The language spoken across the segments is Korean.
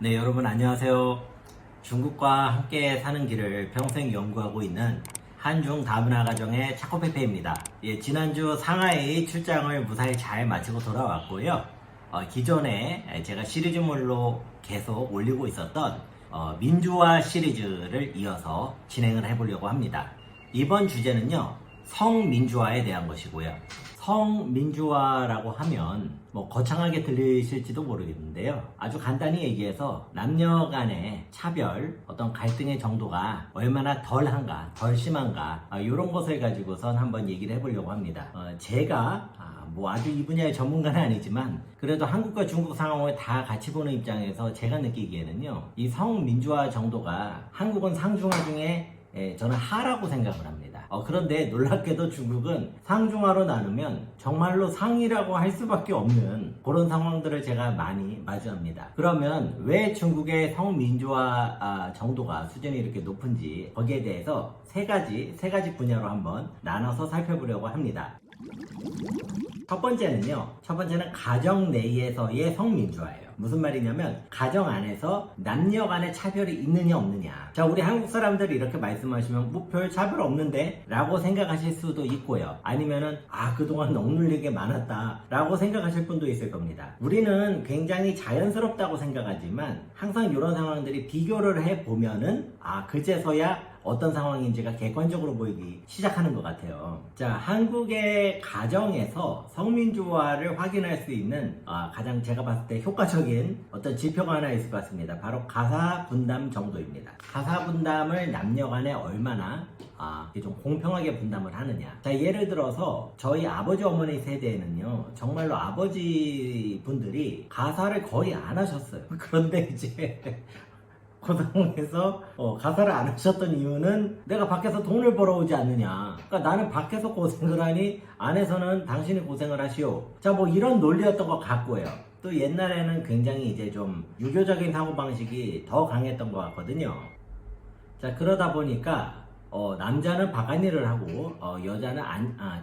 네, 여러분 안녕하세요. 중국과 함께 사는 길을 평생 연구하고 있는 한중 다문화 가정의 차코페페입니다. 예, 지난주 상하이 출장을 무사히 잘 마치고 돌아왔고요. 기존에 제가 시리즈물로 계속 올리고 있었던 민주화 시리즈를 이어서 진행을 해보려고 합니다. 이번 주제는요, 성민주화에 대한 것이고요. 성민주화라고 하면 거창하게 들리실지도 모르겠는데요. 아주 간단히 얘기해서 남녀 간의 차별, 어떤 갈등의 정도가 얼마나 덜한가, 덜 심한가, 이런 것을 가지고선 한번 얘기를 해보려고 합니다. 제가 아주 이 분야의 전문가는 아니지만 그래도 한국과 중국 상황을 다 같이 보는 입장에서 제가 느끼기에는요, 이 성민주화 정도가 한국은 상중하 중에 저는 하라고 생각을 합니다. 그런데 놀랍게도 중국은 상중하로 나누면 정말로 상이라고 할 수밖에 없는 그런 상황들을 제가 많이 마주합니다. 그러면 왜 중국의 성민주화 정도가 수준이 이렇게 높은지 거기에 대해서 세 가지 분야로 한번 나눠서 살펴보려고 합니다. 첫 번째는 가정 내에서의 성민주화예요. 무슨 말이냐면 가정 안에서 남녀 간의 차별이 있느냐 없느냐. 자, 우리 한국 사람들이 이렇게 말씀하시면 별 차별 없는데? 라고 생각하실 수도 있고요. 아니면은 그동안 억눌린 게 많았다 라고 생각하실 분도 있을 겁니다. 우리는 굉장히 자연스럽다고 생각하지만 항상 이런 상황들이 비교를 해보면은 그제서야 어떤 상황인지가 객관적으로 보이기 시작하는 것 같아요. 자, 한국의 가정에서 성민주화를 확인할 수 있는 가장 제가 봤을 때 효과적인 어떤 지표가 하나 있을 것 같습니다. 바로 가사분담 정도입니다. 가사분담을 남녀 간에 얼마나 좀 공평하게 분담을 하느냐. 자, 예를 들어서 저희 아버지 어머니 세대에는요, 정말로 아버지 분들이 가사를 거의 안 하셨어요. 그런데 이제 그 상황에서 가사를 안 하셨던 이유는 내가 밖에서 돈을 벌어오지 않느냐. 그러니까 나는 밖에서 고생을 하니 안에서는 당신이 고생을 하시오. 자, 이런 논리였던 것 같고요. 또 옛날에는 굉장히 이제 좀 유교적인 사고방식이 더 강했던 것 같거든요. 자, 그러다 보니까 남자는 바깥일을 하고 여자는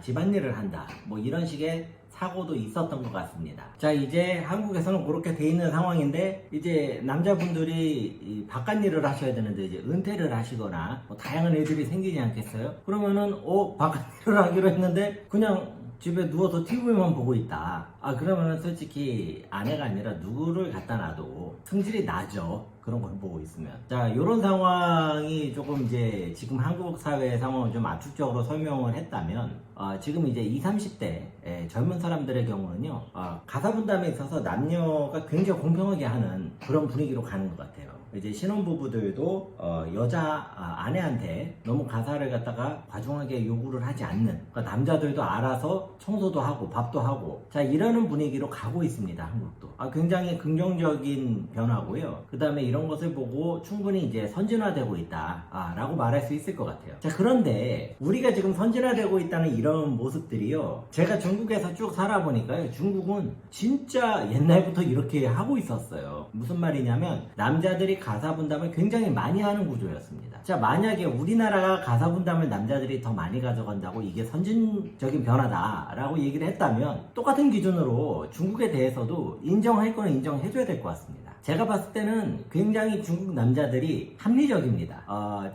집안일을 한다. 이런 식의 사고도 있었던 것 같습니다. 자, 이제 한국에서는 그렇게 돼 있는 상황인데 이제 남자분들이 바깥일을 하셔야 되는데 이제 은퇴를 하시거나 다양한 일들이 생기지 않겠어요? 그러면은 바깥일을 하기로 했는데 그냥 집에 누워서 TV만 보고 있다. 그러면은 솔직히 아내가 아니라 누구를 갖다 놔도 성질이 나죠. 그런 걸 보고 있으면. 자, 이런 상황이 조금 이제 지금 한국 사회의 상황을 좀 압축적으로 설명을 했다면, 지금 이제 20, 30대 젊은 사람들의 경우는요, 가사 분담에 있어서 남녀가 굉장히 공평하게 하는 그런 분위기로 가는 것 같아요. 이제 신혼부부들도 여자 아내한테 너무 가사를 갖다가 과중하게 요구를 하지 않는, 그러니까 남자들도 알아서 청소도 하고 밥도 하고, 자, 이러는 분위기로 가고 있습니다. 한국도 굉장히 긍정적인 변화고요. 그 다음에 이런 것을 보고 충분히 이제 선진화되고 있다 라고 말할 수 있을 것 같아요. 자, 그런데 우리가 지금 선진화되고 있다는 이런 모습들이요, 제가 중국에서 쭉 살아보니까요, 중국은 진짜 옛날부터 이렇게 하고 있었어요. 무슨 말이냐면 남자들이 가사 분담을 굉장히 많이 하는 구조였습니다. 자, 만약에 우리나라가 가사 분담을 남자들이 더 많이 가져간다고 이게 선진적인 변화다라고 얘기를 했다면 똑같은 기준으로 중국에 대해서도 인정할 거는 인정해줘야 될 것 같습니다. 제가 봤을 때는 굉장히 중국 남자들이 합리적입니다.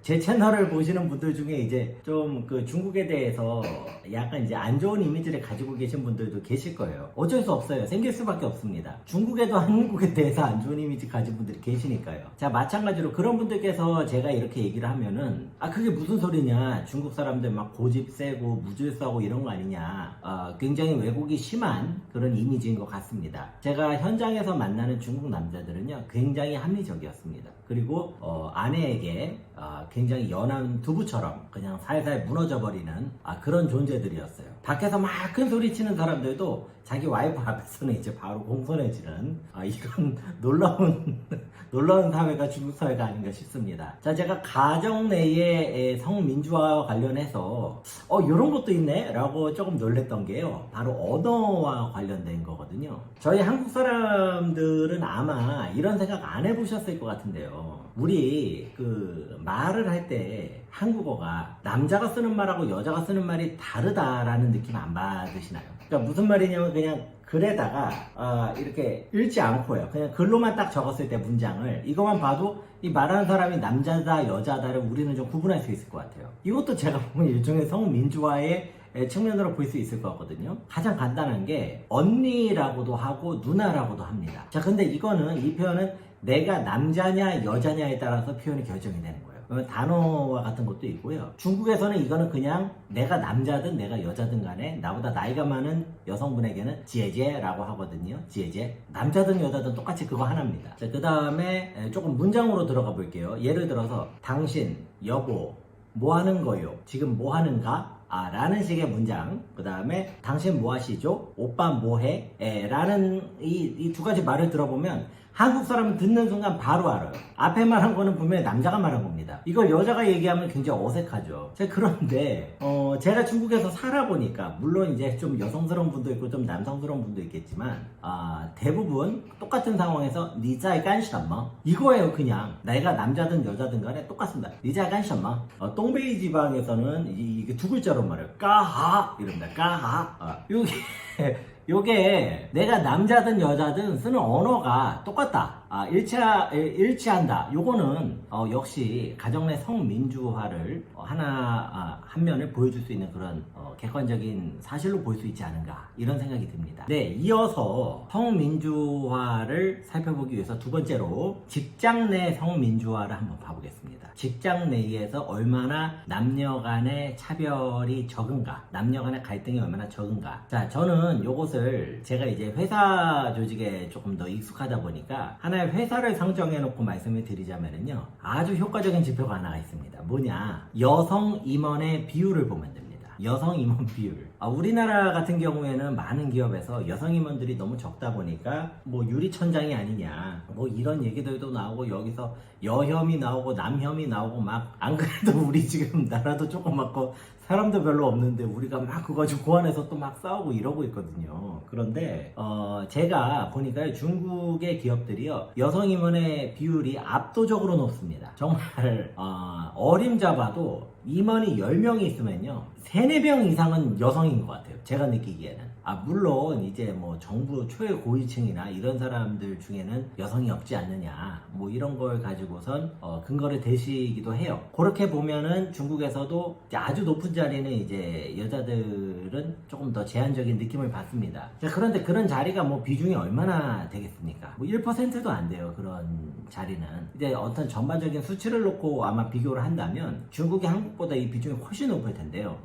제 채널을 보시는 분들 중에 이제 좀 그 중국에 대해서 약간 이제 안 좋은 이미지를 가지고 계신 분들도 계실 거예요. 어쩔 수 없어요. 생길 수밖에 없습니다. 중국에도 한국에 대해서 안 좋은 이미지 가진 분들이 계시니까요. 자, 마찬가지로 그런 분들께서 제가 이렇게 얘기를 하면은 그게 무슨 소리냐. 중국 사람들 막 고집 세고 무질서하고 이런 거 아니냐. 굉장히 왜곡이 심한 그런 이미지인 것 같습니다. 제가 현장에서 만나는 중국 남자들은요, 굉장히 합리적이었습니다. 그리고 아내에게 굉장히 연한 두부처럼 그냥 살살 무너져버리는 그런 존재들이었어요. 밖에서 막 큰 소리 치는 사람들도 자기 와이프 앞에서는 이제 바로 공손해지는 이런 놀라운 사회가 중국 사회가 아닌가 싶습니다. 자, 제가 가정 내의 성민주화와 관련해서 이런 것도 있네 라고 조금 놀랬던 게요, 바로 언어와 관련된 거거든요. 저희 한국 사람들은 아마 이런 생각 안 해보셨을 것 같은데요, 우리 그 말을 할 때 한국어가 남자가 쓰는 말하고 여자가 쓰는 말이 다르다라는 느낌 안 받으시나요? 그러니까 무슨 말이냐면 그냥 글에다가 이렇게 읽지 않고요. 그냥 글로만 딱 적었을 때 문장을 이것만 봐도 이 말하는 사람이 남자다 여자다를 우리는 좀 구분할 수 있을 것 같아요. 이것도 제가 보면 일종의 성민주화의 측면으로 볼 수 있을 것 같거든요. 가장 간단한 게 언니라고도 하고 누나라고도 합니다. 자, 근데 이거는 이 표현은 내가 남자냐 여자냐에 따라서 표현이 결정이 되는 거예요. 그러면 단어와 같은 것도 있고요. 중국에서는 이거는 그냥 내가 남자든 내가 여자든 간에 나보다 나이가 많은 여성분에게는 지혜제라고 하거든요. 지혜제. 남자든 여자든 똑같이 그거 하나입니다. 자, 그 다음에 조금 문장으로 들어가 볼게요. 예를 들어서 당신, 여보, 뭐 하는 거요? 지금 뭐 하는가? 라는 식의 문장. 그 다음에 당신 뭐 하시죠? 오빠 뭐 해? 라는 이 두 가지 말을 들어보면 한국 사람은 듣는 순간 바로 알아요. 앞에 말한 거는 분명히 남자가 말한 겁니다. 이걸 여자가 얘기하면 굉장히 어색하죠. 그런데 제가 중국에서 살아보니까 물론 이제 좀 여성스러운 분도 있고 좀 남성스러운 분도 있겠지만 대부분 똑같은 상황에서 니자이 깐시엄마 이거예요. 그냥 내가 남자든 여자든 간에 똑같습니다. 니자이 깐시엄마.東北 지방에서는 이게 두 글자로 말해요. 까하 이럽니다. 까하. 요게 내가 남자든 여자든 쓰는 언어가 똑같다. 일치한다. 요거는 역시 가정 내 성민주화를 한 면을 보여줄 수 있는 그런 객관적인 사실로 볼 수 있지 않은가 이런 생각이 듭니다. 네, 이어서 성민주화를 살펴보기 위해서 두 번째로 직장 내 성민주화를 한번 봐보겠습니다. 직장 내에서 얼마나 남녀 간의 차별이 적은가, 남녀 간의 갈등이 얼마나 적은가. 자, 저는 요것을 제가 이제 회사 조직에 조금 더 익숙하다 보니까 하나의 회사를 상정해 놓고 말씀을 드리자면요, 아주 효과적인 지표가 하나가 있습니다. 뭐냐, 여성 임원의 비율을 보면 됩니다. 여성 임원 비율. 우리나라 같은 경우에는 많은 기업에서 여성 임원들이 너무 적다 보니까 뭐 유리천장이 아니냐 뭐 이런 얘기들도 나오고 여기서 여혐이 나오고 남혐이 나오고 막 안 그래도 우리 지금 나라도 조그맣고 사람도 별로 없는데 우리가 막 그거 가지고 고안해서 또 막 싸우고 이러고 있거든요. 그런데 제가 보니까 중국의 기업들이요, 여성 임원의 비율이 압도적으로 높습니다. 정말 어림잡아도 임원이 10명이 있으면요 3, 4명 이상은 여성인 것 같아요. 제가 느끼기에는. 물론 이제 뭐 정부 최고위층이나 이런 사람들 중에는 여성이 없지 않느냐 뭐 이런 걸 가지고선 근거를 대시기도 해요. 그렇게 보면은 중국에서도 이제 아주 높은 자리는 이제 여자들은 조금 더 제한적인 느낌을 받습니다. 자, 그런데 그런 자리가 뭐 비중이 얼마나 되겠습니까? 뭐 1%도 안 돼요. 그런 자리는. 이제 어떤 전반적인 수치를 놓고 아마 비교를 한다면 중국이 한국보다 이 비중이 훨씬 높을 텐데요.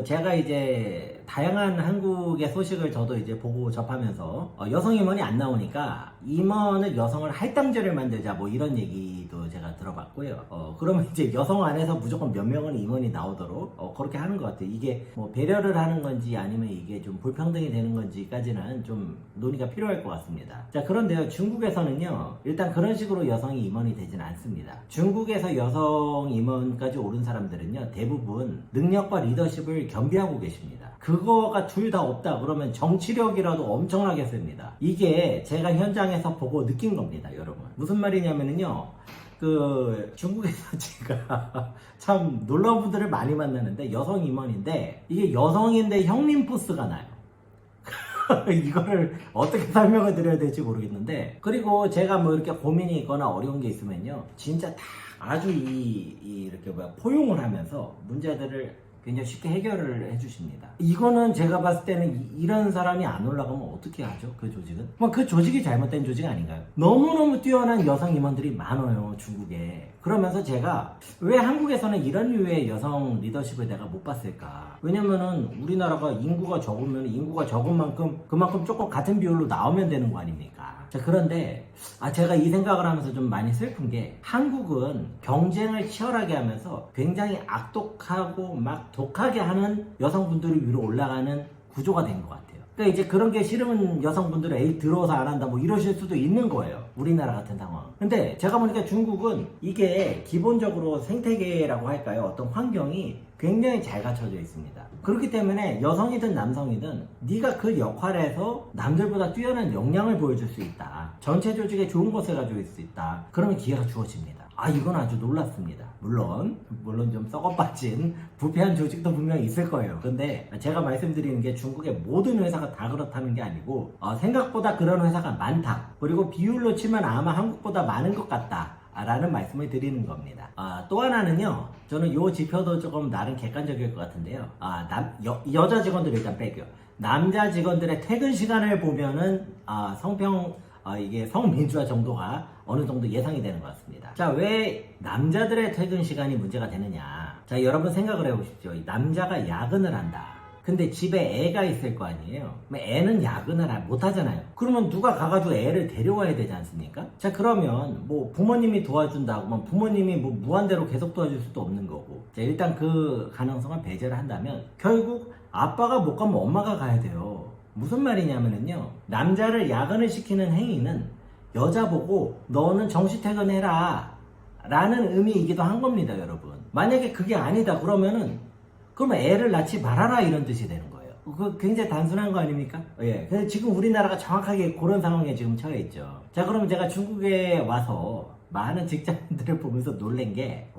제가 이제 다양한 한국의 소식을 저도 이제 보고 접하면서 여성 임원이 안 나오니까 임원을 여성을 할당제를 만들자 뭐 이런 얘기도 제가 들어봤고요. 그러면 이제 여성 안에서 무조건 몇 명은 임원이 나오도록 그렇게 하는 것 같아요. 이게 뭐 배려를 하는 건지 아니면 이게 좀 불평등이 되는 건지까지는 좀 논의가 필요할 것 같습니다. 자, 그런데요, 중국에서는요 일단 그런 식으로 여성이 임원이 되진 않습니다. 중국에서 여성 임원까지 오른 사람들은요 대부분 능력과 리더십을 겸비하고 계십니다. 그거가 둘 다 없다 그러면 정치력이라도 엄청나게 씁니다. 이게 제가 현장에서 보고 느낀 겁니다, 여러분. 무슨 말이냐면요, 중국에서 제가 참 놀라운 분들을 많이 만나는데 여성 임원인데 이게 여성인데 형님 포스가 나요. 이거를 어떻게 설명을 드려야 될지 모르겠는데, 그리고 제가 뭐 이렇게 고민이 있거나 어려운 게 있으면요 진짜 다 아주 이렇게 포용을 하면서 문제들을 굉장히 쉽게 해결을 해주십니다. 이거는 제가 봤을 때는 이런 사람이 안 올라가면 어떻게 하죠? 그 조직은? 그 조직이 잘못된 조직 아닌가요? 너무너무 뛰어난 여성 임원들이 많아요, 중국에. 그러면서 제가 왜 한국에서는 이런 류의 여성 리더십을 내가 못 봤을까? 왜냐면은 우리나라가 인구가 적으면 인구가 적은 만큼 그만큼 조금 같은 비율로 나오면 되는 거 아닙니까? 자, 그런데 제가 이 생각을 하면서 좀 많이 슬픈 게, 한국은 경쟁을 치열하게 하면서 굉장히 악독하고 막 독하게 하는 여성분들이 위로 올라가는 구조가 된 것 같아요. 그러니까 이제 그런 게 싫으면 여성분들은 에이 들어와서 안 한다 뭐 이러실 수도 있는 거예요, 우리나라 같은 상황. 근데 제가 보니까 중국은 이게 기본적으로 생태계라고 할까요, 어떤 환경이 굉장히 잘 갖춰져 있습니다. 그렇기 때문에 여성이든 남성이든 네가 그 역할에서 남들보다 뛰어난 역량을 보여줄 수 있다, 전체 조직에 좋은 것을 가지고 있을 수 있다, 그러면 기회가 주어집니다. 이건 아주 놀랐습니다. 물론 좀 썩어빠진 부패한 조직도 분명히 있을 거예요. 근데 제가 말씀드리는 게 중국의 모든 회사가 다 그렇다는 게 아니고 생각보다 그런 회사가 많다. 그리고 비율로 치면 아마 한국보다 많은 것 같다. 라는 말씀을 드리는 겁니다. 또 하나는요, 저는 요 지표도 조금 나름 객관적일 것 같은데요. 여자 직원들 일단 빼고요. 남자 직원들의 퇴근 시간을 보면은 이게 성민주화 정도가 어느 정도 예상이 되는 것 같습니다. 자, 왜 남자들의 퇴근 시간이 문제가 되느냐? 자, 여러분 생각을 해보십시오. 남자가 야근을 한다. 근데 집에 애가 있을 거 아니에요? 애는 야근을 못 하잖아요. 그러면 누가 가가지고 애를 데려와야 되지 않습니까? 자, 그러면 뭐 부모님이 도와준다고 부모님이 뭐 무한대로 계속 도와줄 수도 없는 거고. 자, 일단 그 가능성을 배제를 한다면 결국 아빠가 못 가면 엄마가 가야 돼요. 무슨 말이냐면요, 남자를 야근을 시키는 행위는 여자 보고 너는 정시 퇴근해라 라는 의미이기도 한 겁니다, 여러분. 만약에 그게 아니다 그러면 애를 낳지 말아라 이런 뜻이 되는 거예요. 그거 굉장히 단순한 거 아닙니까? 예. 근데 지금 우리나라가 정확하게 그런 상황에 지금 처해 있죠. 자, 그러면 제가 중국에 와서 많은 직장인들을 보면서 놀란 게,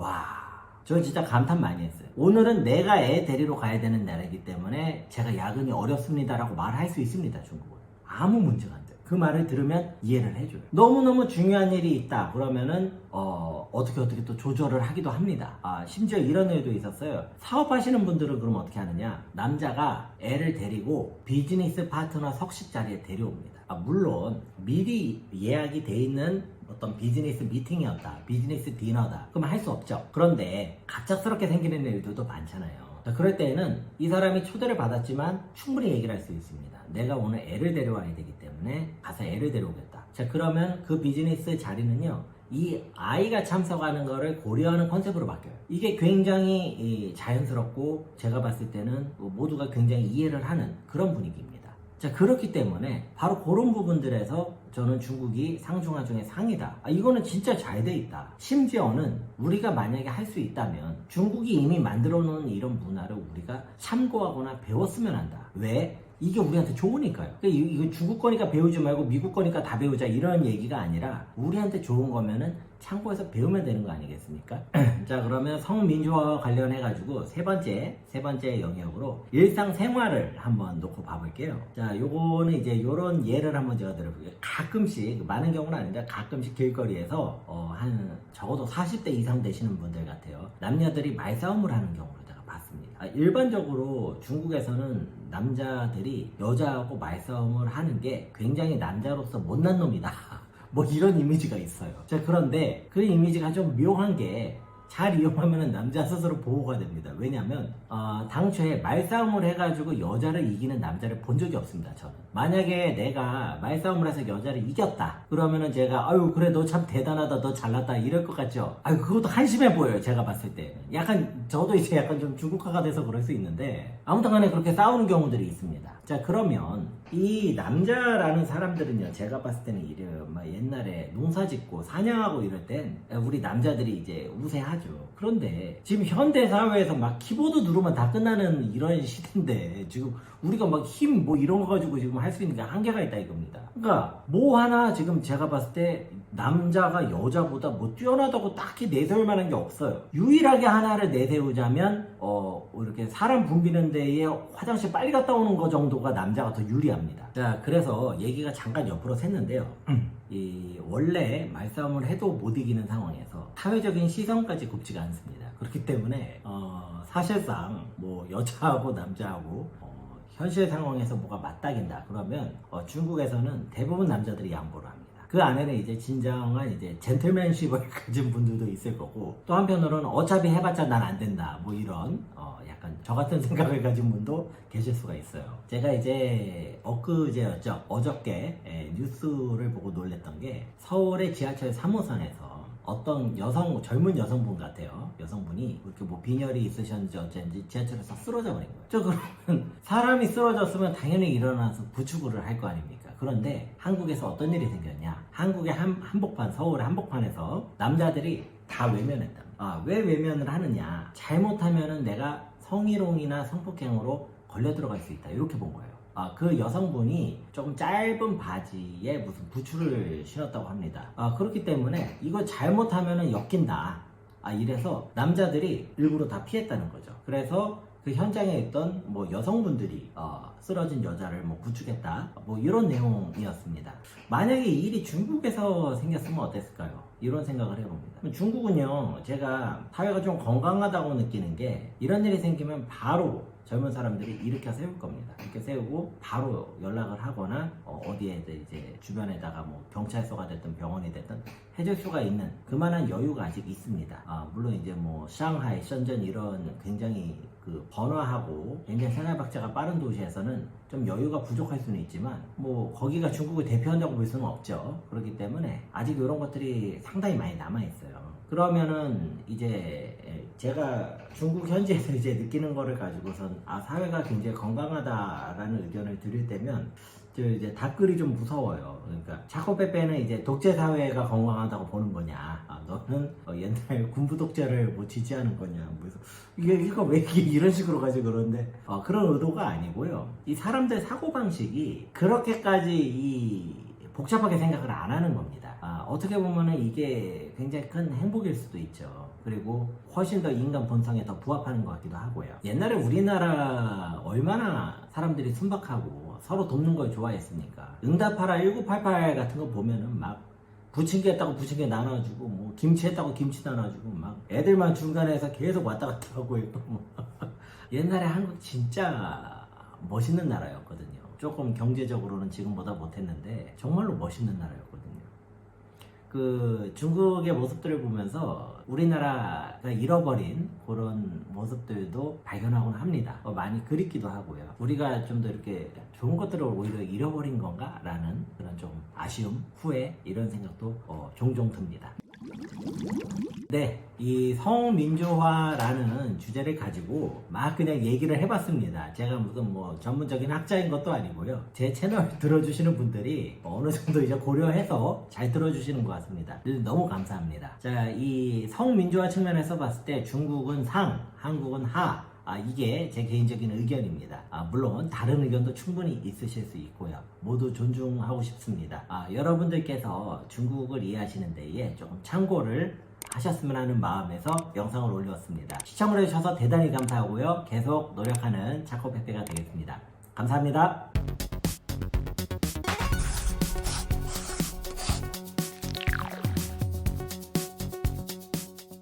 저 진짜 감탄 많이 했어요. 오늘은 내가 애 데리러 가야 되는 날이기 때문에 제가 야근이 어렵습니다라고 말할 수 있습니다, 중국은. 아무 문제가 안 돼요. 그 말을 들으면 이해를 해줘요. 너무너무 중요한 일이 있다 그러면은 어떻게 또 조절을 하기도 합니다. 심지어 이런 일도 있었어요. 사업하시는 분들은 그럼 어떻게 하느냐, 남자가 애를 데리고 비즈니스 파트너 석식 자리에 데려옵니다. 물론 미리 예약이 돼 있는 어떤 비즈니스 미팅이었다, 비즈니스 디너다, 그럼 할 수 없죠. 그런데 갑작스럽게 생기는 일들도 많잖아요. 그럴 때에는 이 사람이 초대를 받았지만 충분히 얘기를 할 수 있습니다. 내가 오늘 애를 데려와야 되기 때문에 가서 애를 데려오겠다. 자, 그러면 그 비즈니스 자리는요, 이 아이가 참석하는 거를 고려하는 컨셉으로 바뀌어요. 이게 굉장히 자연스럽고 제가 봤을 때는 모두가 굉장히 이해를 하는 그런 분위기입니다. 자, 그렇기 때문에 바로 그런 부분들에서 저는 중국이 상중하 중에 상이다. 이거는 진짜 잘 돼 있다. 심지어는 우리가 만약에 할 수 있다면 중국이 이미 만들어 놓은 이런 문화를 우리가 참고하거나 배웠으면 한다. 왜? 이게 우리한테 좋으니까요. 이거 중국 거니까 배우지 말고 미국 거니까 다 배우자 이런 얘기가 아니라 우리한테 좋은 거면은 참고해서 배우면 되는 거 아니겠습니까? 자, 그러면 성민주화와 관련해 가지고 세 번째 영역으로 일상생활을 한번 놓고 봐볼게요. 자, 요거는 이제 요런 예를 한번 제가 들어볼게요. 가끔씩, 많은 경우는 아닌데 가끔씩 길거리에서 한 적어도 40대 이상 되시는 분들 같아요. 남녀들이 말싸움을 하는 경우를 제가 봤습니다. 일반적으로 중국에서는 남자들이 여자하고 말싸움을 하는 게 굉장히 남자로서 못난 놈이다, 뭐 이런 이미지가 있어요. 자, 그런데 그 이미지가 좀 묘한 게 잘 이용하면 남자 스스로 보호가 됩니다. 왜냐면 당초에 말싸움을 해가지고 여자를 이기는 남자를 본 적이 없습니다, 저는. 만약에 내가 말싸움을 해서 여자를 이겼다 그러면은 제가 그래 너 참 대단하다, 너 잘났다 이럴 것 같죠. 그것도 한심해 보여요, 제가 봤을 때. 저도 이제 약간 좀 중국화가 돼서 그럴 수 있는데 아무튼 간에 그렇게 싸우는 경우들이 있습니다. 자, 그러면 이 남자라는 사람들은요, 제가 봤을 때는 옛날에 농사 짓고 사냥하고 이럴 땐 우리 남자들이 이제 우세하죠. 그런데 지금 현대 사회에서 막 키보드 누르면 다 끝나는 이런 시대인데 지금 우리가 막 힘 뭐 이런 거 가지고 지금 할 수 있는 게 한계가 있다 이겁니다. 그러니까 뭐 하나 지금 제가 봤을 때 남자가 여자보다 뭐 뛰어나다고 딱히 내세울 만한 게 없어요. 유일하게 하나를 내세우자면 이렇게 사람 붐비는 데에 화장실 빨리 갔다 오는 거 정도가 남자가 더 유리합니다. 자, 그래서 얘기가 잠깐 옆으로 샜는데요. 원래 말싸움을 해도 못 이기는 상황에서 사회적인 시선까지 곱지가 않습니다. 그렇기 때문에 사실상 뭐 여자하고 남자하고 현실 상황에서 뭐가 맞닥인다 그러면 중국에서는 대부분 남자들이 양보를 합니다. 그 안에는 이제 진정한 이제 젠틀맨십을 가진 분들도 있을 거고, 또 한편으로는 어차피 해봤자 난 안 된다 뭐 이런 약간 저 같은 생각을 가진 분도 계실 수가 있어요. 제가 이제 엊그제였죠, 어저께 뉴스를 보고 놀랬던 게 서울의 지하철 3호선에서 어떤 젊은 여성분 같아요. 여성분이 이렇게 뭐 빈혈이 있으셨는지 어쩐지 지하철에서 쓰러져 버린 거예요. 그러면 사람이 쓰러졌으면 당연히 일어나서 부축을 할 거 아닙니까? 그런데 한국에서 어떤 일이 생겼냐? 한국의 한복판, 서울의 한복판에서 남자들이 다 외면했다. 왜 외면을 하느냐? 잘못하면은 내가 성희롱이나 성폭행으로 걸려 들어갈 수 있다, 이렇게 본 거예요. 그 여성분이 조금 짧은 바지에 무슨 부츠를 신었다고 합니다. 그렇기 때문에 이거 잘못하면 엮인다. 이래서 남자들이 일부러 다 피했다는 거죠. 그래서 그 현장에 있던 뭐 여성분들이 쓰러진 여자를 뭐 구축했다, 뭐 이런 내용이었습니다. 만약에 이 일이 중국에서 생겼으면 어땠을까요? 이런 생각을 해봅니다. 중국은요, 제가 사회가 좀 건강하다고 느끼는 게 이런 일이 생기면 바로 젊은 사람들이 일으켜 세울 겁니다. 이렇게 세우고 바로 연락을 하거나 어디에 이제 주변에다가 뭐 경찰서가 됐든 병원이 됐든 해줄 수가 있는 그만한 여유가 아직 있습니다. 물론 이제 뭐 상하이,深圳 이런 굉장히 그 번화하고 굉장히 생활 박자가 빠른 도시에서는 좀 여유가 부족할 수는 있지만 뭐 거기가 중국을 대표한다고 볼 수는 없죠. 그렇기 때문에 아직 이런 것들이 상당히 많이 남아 있어요. 그러면은 이제 제가 중국 현지에서 이제 느끼는 거를 가지고선 사회가 굉장히 건강하다라는 의견을 드릴 때면 이제 답글이 좀 무서워요. 그러니까 차코페페는 이제 독재 사회가 건강하다고 보는 거냐, 너는 옛날 군부 독재를 뭐 지지하는 거냐, 그래서 이거 왜 이런 식으로 가지고 그러는데 그런 의도가 아니고요. 이 사람들 사고 방식이 그렇게까지 복잡하게 생각을 안 하는 겁니다. 어떻게 보면은 이게 굉장히 큰 행복일 수도 있죠. 그리고 훨씬 더 인간 본성에 더 부합하는 것 같기도 하고요. 옛날에 우리나라 얼마나 사람들이 순박하고 서로 돕는 걸 좋아했습니까? 응답하라 1988 같은 거 보면은 막 부침개 했다고 부침개 나눠주고, 뭐 김치 했다고 김치 나눠주고, 막 애들만 중간에서 계속 왔다 갔다 하고 있고, 옛날에 한국 진짜 멋있는 나라였거든요. 조금 경제적으로는 지금보다 못했는데 정말로 멋있는 나라였거든요. 그 중국의 모습들을 보면서 우리나라가 잃어버린 그런 모습들도 발견하곤 합니다. 많이 그립기도 하고요. 우리가 좀 더 이렇게 좋은 것들을 오히려 잃어버린 건가? 라는 그런 좀 아쉬움, 후회, 이런 생각도 종종 듭니다. 네, 이 성민주화라는 주제를 가지고 막 그냥 얘기를 해봤습니다. 제가 무슨 뭐 전문적인 학자인 것도 아니고요. 제 채널 들어주시는 분들이 어느 정도 이제 고려해서 잘 들어주시는 것 같습니다. 너무 감사합니다. 자, 이 성민주화 측면에서 봤을 때 중국은 상, 한국은 하. 이게 제 개인적인 의견입니다. 물론 다른 의견도 충분히 있으실 수 있고요. 모두 존중하고 싶습니다. 여러분들께서 중국을 이해하시는 데에 조금 참고를 하셨으면 하는 마음에서 영상을 올렸습니다. 시청을 해주셔서 대단히 감사하고요. 계속 노력하는 차코페페가 되겠습니다. 감사합니다.